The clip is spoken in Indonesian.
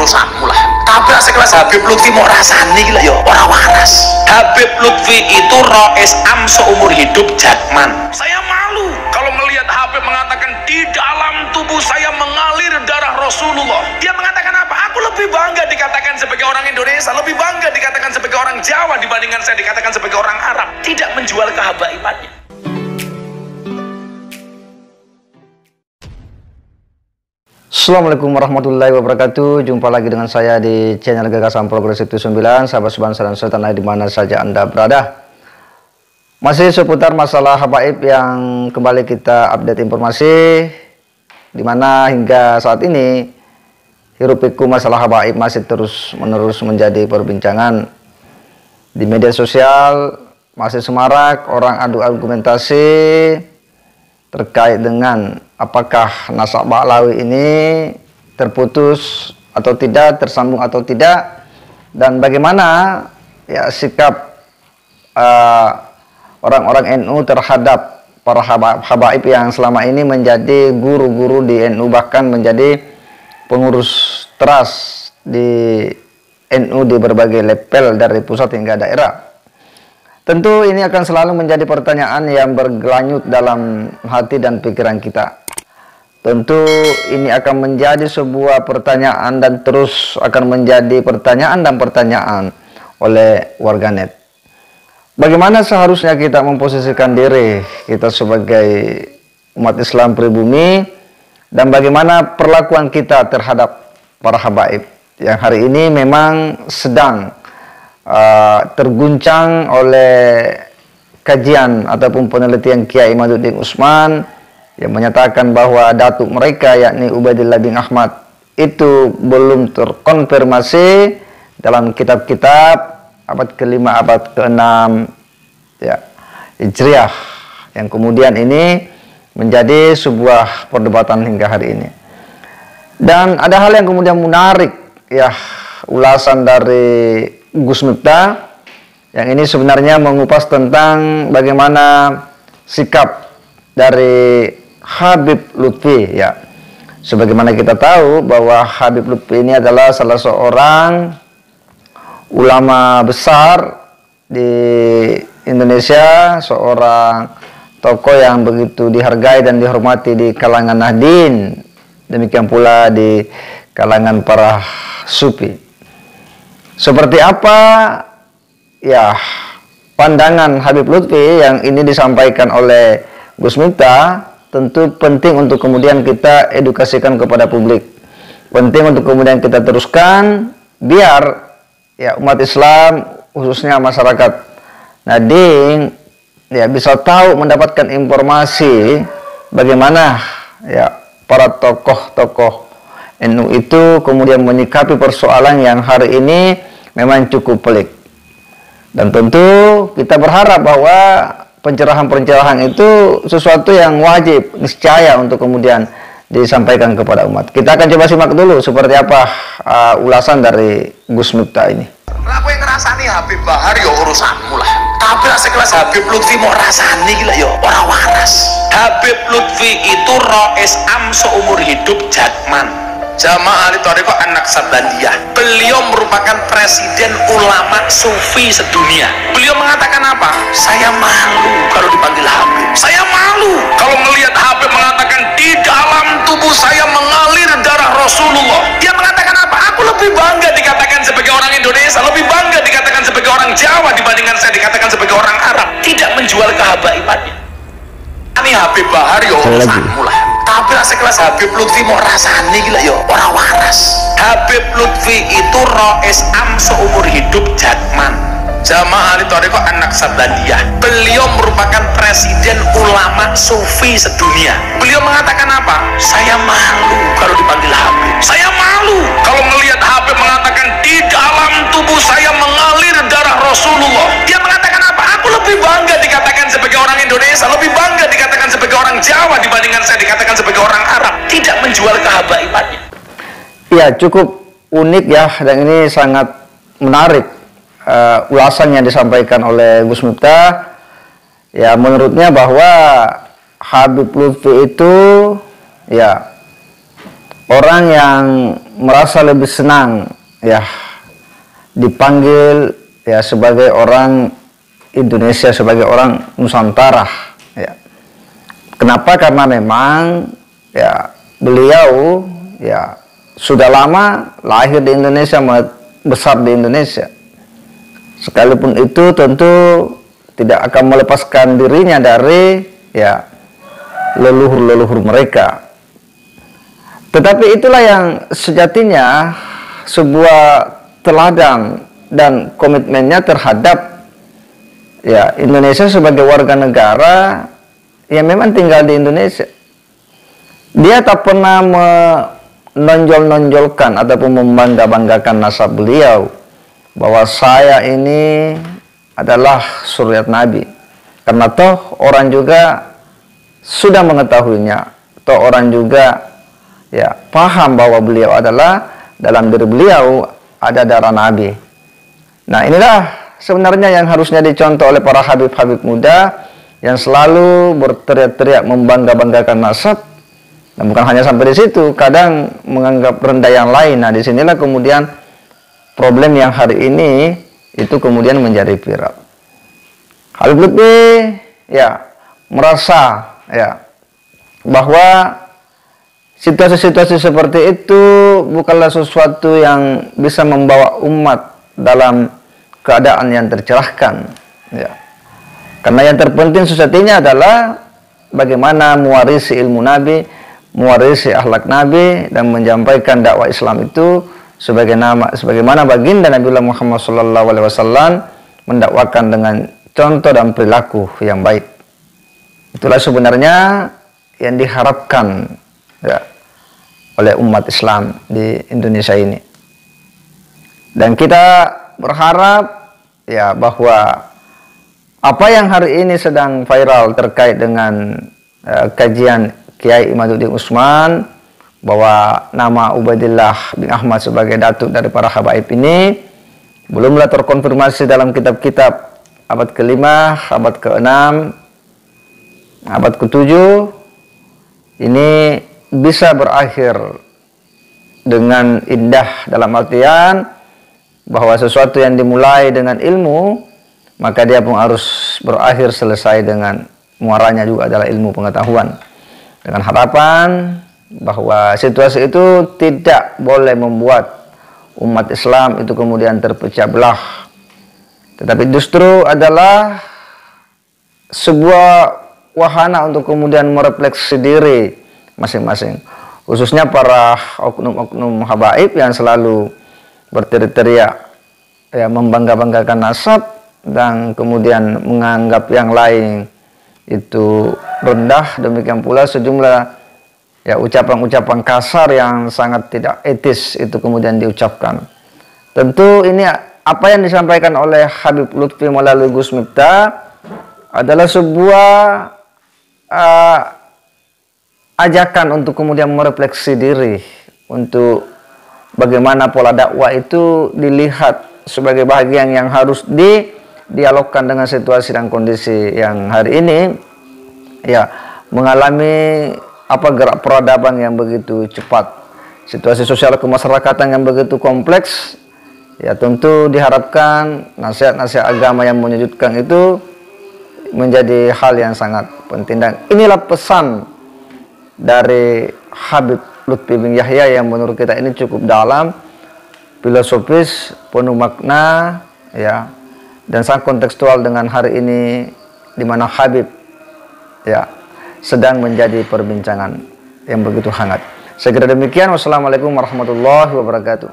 urusanmu lah. Tapi sekelas Habib Lutfi mau rasani gila yo, orang waras. Habib Lutfi itu rois am seumur hidup Jakman. Saya malu kalau melihat Habib mengatakan di dalam tubuh saya mengalir darah Rasulullah. Dia mengatakan apa? Aku lebih bangga dikatakan sebagai orang Indonesia, lebih bangga dikatakan sebagai orang Jawa dibandingkan saya dikatakan sebagai orang Arab. Tidak menjual kehabaibannya. Assalamualaikum warahmatullahi wabarakatuh. Jumpa lagi dengan saya di channel Gagasan Progresif 79. Sahabat sebangsa dan setanah di mana saja Anda berada. Masih seputar masalah habaib yang kembali kita update informasi, di mana hingga saat ini hiruk pikuk masalah habaib masih terus menerus menjadi perbincangan di media sosial. Masih semarak orang adu argumentasi terkait dengan apakah nasab Ba'lawi ini terputus atau tidak, tersambung atau tidak, dan bagaimana ya sikap orang-orang NU terhadap para habaib yang selama ini menjadi guru-guru di NU, bahkan menjadi pengurus teras di NU di berbagai level dari pusat hingga daerah. Tentu ini akan selalu menjadi pertanyaan yang bergelayut dalam hati dan pikiran kita. Tentu ini akan menjadi sebuah pertanyaan dan terus akan menjadi pertanyaan dan pertanyaan oleh warganet. Bagaimana seharusnya kita memposisikan diri kita sebagai umat Islam pribumi, dan bagaimana perlakuan kita terhadap para habaib yang hari ini memang sedang terguncang oleh kajian ataupun penelitian Kiai Imaduddin Usman yang menyatakan bahwa datuk mereka yakni Ubaidillah bin Ahmad itu belum terkonfirmasi dalam kitab-kitab abad ke-5, abad ke-6 ya, Hijriah, yang kemudian ini menjadi sebuah perdebatan hingga hari ini. Dan ada hal yang kemudian menarik ya, ulasan dari Gus Miftah yang ini sebenarnya mengupas tentang bagaimana sikap dari Habib Lutfi ya. Sebagaimana kita tahu bahwa Habib Lutfi ini adalah salah seorang ulama besar di Indonesia, seorang tokoh yang begitu dihargai dan dihormati di kalangan Nahdien, demikian pula di kalangan para sufi. Seperti apa ya pandangan Habib Lutfi yang ini disampaikan oleh Gus Miftah, tentu penting untuk kemudian kita edukasikan kepada publik. Penting untuk kemudian kita teruskan biar ya umat Islam khususnya masyarakat Nahdien ya bisa tahu, mendapatkan informasi bagaimana ya para tokoh-tokoh NU itu kemudian menyikapi persoalan yang hari ini memang cukup pelik. Dan tentu kita berharap bahwa pencerahan-pencerahan itu sesuatu yang wajib, niscaya untuk kemudian disampaikan kepada umat. Kita akan coba simak dulu seperti apa ulasan dari Gus Miftah ini. Aku yang ngerasani Habib Bahar yo urusanmu lah. Tapi sekelas Habib Lutfi mau rasani gila yo, orang waras. Habib Lutfi itu rois am seumur hidup Jakman, Jamaah Ahli Thariqah An-Naqsabandiyah. Beliau merupakan presiden ulama sufi sedunia. Beliau mengatakan apa? Saya malu kalau dipanggil Habib. Saya malu kalau melihat Habib mengatakan di dalam tubuh saya mengalir darah Rasulullah. Dia mengatakan apa? Aku lebih bangga dikatakan sebagai orang Indonesia, lebih bangga dikatakan sebagai orang Jawa dibandingkan saya dikatakan sebagai orang Arab. Tidak menjual kehabaibannya. Ini Habib Bahar yo urusanmu lah. Tapi sekelas Habib Lutfi mau rasani gila yo, orang waras. Habib Lutfi itu rois am seumur hidup Jakman, Jamaah Ahli Thariqah An-Naqsabandiyah. Beliau merupakan presiden ulama sufi sedunia. Beliau mengatakan apa? Saya malu kalau dipanggil Habib. Saya malu kalau melihat Habib mengatakan di dalam tubuh saya mengalir darah Rasulullah. Dia mengatakan apa? Aku lebih bangga dikatakan sebagai orang Indonesia, lebih bangga dikatakan sebagai orang Jawa dibandingkan saya dikatakan sebagai orang Arab. Tidak menjual kehabaibannya. Ya, cukup unik ya, dan ini sangat menarik ulasan yang disampaikan oleh Gus Miftah. Ya, menurutnya bahwa Habib Lutfi itu ya orang yang merasa lebih senang ya dipanggil ya sebagai orang Indonesia, sebagai orang Nusantara ya. Kenapa? Karena memang ya beliau ya sudah lama lahir di Indonesia, besar di Indonesia. Sekalipun itu tentu tidak akan melepaskan dirinya dari ya leluhur-leluhur mereka. Tetapi itulah yang sejatinya sebuah teladan dan komitmennya terhadap ya Indonesia sebagai warga negara yang memang tinggal di Indonesia. Dia tak pernah menonjol-nonjolkan ataupun membangga-banggakan nasab beliau bahwa saya ini adalah suryat Nabi. Karena toh orang juga sudah mengetahuinya, toh orang juga ya paham bahwa beliau adalah, dalam diri beliau ada darah Nabi. Nah, inilah sebenarnya yang harusnya dicontoh oleh para habib-habib muda yang selalu berteriak-teriak membangga-banggakan nasab. Dan bukan hanya sampai di situ, kadang menganggap rendah yang lain. Nah, disinilah kemudian problem yang hari ini itu kemudian menjadi viral. Habib Lutfi ya merasa ya bahwa situasi-situasi seperti itu bukanlah sesuatu yang bisa membawa umat dalam keadaan yang tercerahkan ya. Karena yang terpenting sejatinya adalah bagaimana mewarisi ilmu Nabi, mewarisi akhlak Nabi, dan menyampaikan dakwah Islam itu sebagaimana baginda Nabi Muhammad SAW mendakwakan dengan contoh dan perilaku yang baik. Itulah sebenarnya yang diharapkan ya, oleh umat Islam di Indonesia ini. Dan kita berharap ya bahwa apa yang hari ini sedang viral terkait dengan kajian Kiai Imaduddin Usman, bahwa nama Ubaidillah bin Ahmad sebagai datuk dari para habaib ini belumlah terkonfirmasi dalam kitab-kitab abad ke-5, abad ke-6, abad ke-7. Ini bisa berakhir dengan indah dalam artian bahwa sesuatu yang dimulai dengan ilmu, maka dia pun harus berakhir selesai dengan muaranya juga adalah ilmu pengetahuan. Dengan harapan bahwa situasi itu tidak boleh membuat umat Islam itu kemudian terpecah belah, tetapi justru adalah sebuah wahana untuk kemudian merefleksi diri masing-masing, khususnya para oknum-oknum habaib yang selalu berteriak-teriak ya membangga-banggakan nasab dan kemudian menganggap yang lain itu rendah. Demikian pula sejumlah ya ucapan-ucapan kasar yang sangat tidak etis itu kemudian diucapkan. Tentu ini apa yang disampaikan oleh Habib Lutfi melalui Gus Miftah adalah sebuah ajakan untuk kemudian merefleksi diri, untuk bagaimana pola dakwah itu dilihat sebagai bagian yang harus didialogkan dengan situasi dan kondisi yang hari ini ya mengalami gerak peradaban yang begitu cepat, situasi sosial kemasyarakatan yang begitu kompleks. Ya tentu diharapkan nasihat-nasihat agama yang menyudutkan itu menjadi hal yang sangat penting. Dan inilah pesan dari Habib Lutfi bin Yahya yang menurut kita ini cukup dalam, filosofis, penuh makna ya, dan sangat kontekstual dengan hari ini di mana Habib ya sedang menjadi perbincangan yang begitu hangat. Segera demikian, wassalamualaikum warahmatullahi wabarakatuh.